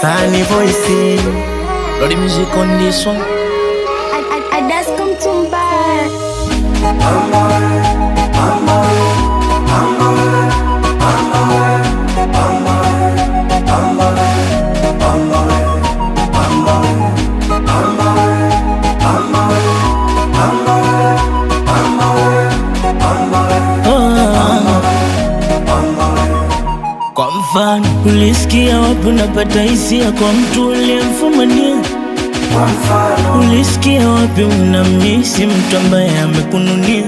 Sunny voice, Lodi music on this one. I just come to back. Kwa mfano, ulisikia wapi unapata hisia kwa mtu uliyemfumania? Ulisikia wapi unamisi mtu ambaye amekununia?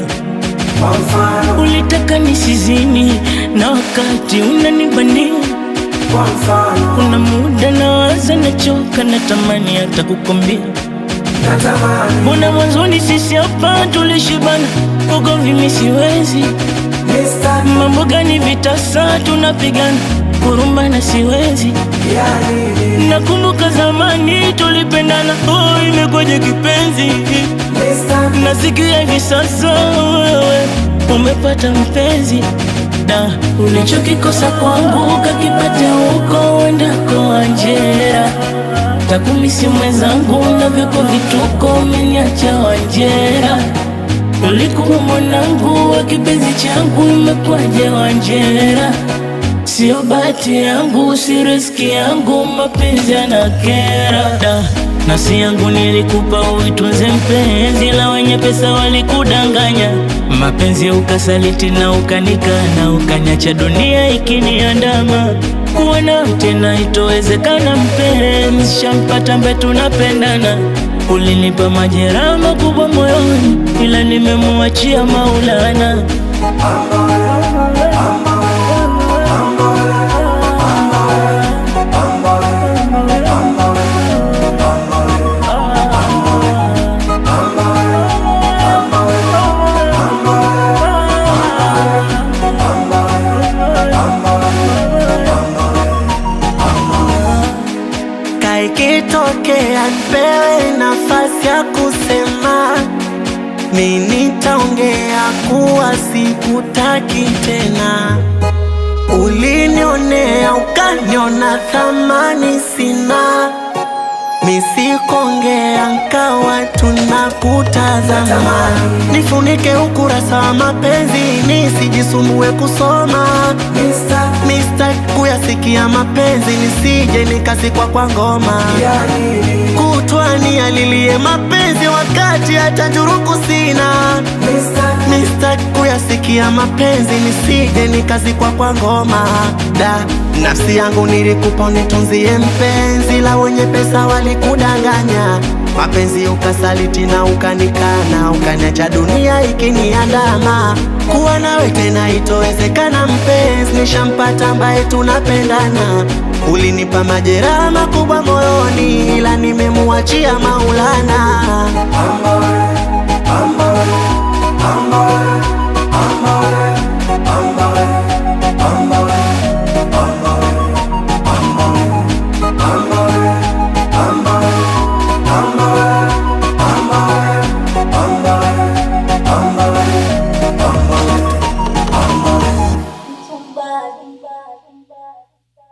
Ulitaka nisizini na wakati unanibania. Kuna muda nawaza nachoka, natamani hata kukwambia. Mbona mwanzoni sisi hapa tulishibana, ugomvi mimi siwezi. Mambo gani vitasa tunapigana, kurumbana siwezi. Nakumbuka zamani tulipendana, imekwaje kipenzi? Nasikia hivi sasa wewe umepata mpenzi. Da, ulichokikosa kwangu kakipata huko wendako Wanjera. Takumisi mwenzangu na vyako vituko, umeniacha Wanjera. Ulikuwa mwanangu wa kipenzi changu, imekwaje Wanjera? Sio bahati yangu, si riziki yangu, mapenzi yanakera. Da, nafsi yangu nilikupa uitunze mpenzi, la wenye pesa walikudanganya. Mapenzi ukasaliti na ukanikana, ukaniacha dunia ikiniandama. Kuwa nao tena itowezekana mpenzi, shampata ambaye tunapendana. Ulinipa majeraha makubwa moyoni, ila nimemuachia Maulana. kaikitokea nipewe nafasi ya kusema, mimi nitaongea kuwa sikutaki tena. Ulinionea ukaniona thamani sina, misikongea nkawa tunakutazama. Nifunike ukurasa wa mapenzi nisijisumbue kusoma, Mr. kuyasikia mapenzi nisije nikazikwa kwa ngoma. Kutwani alilie mapenzi wakati hata njuruku sina, Mr. kuyasikia mapenzi nisije nikazikwa kwa ngoma. Da, nafsi yangu nilikupa unitunzie mpenzi, la wenye pesa walikudanganya. Mapenzi ukasaliti na ukanikana, ukaniacha dunia ikiniandama. Kuwa nawe tena itowezekana mpenzi, nishampata ambaye tunapendana. Ulinipa majeraha makubwa moyoni, ila nimemuachia Maulana.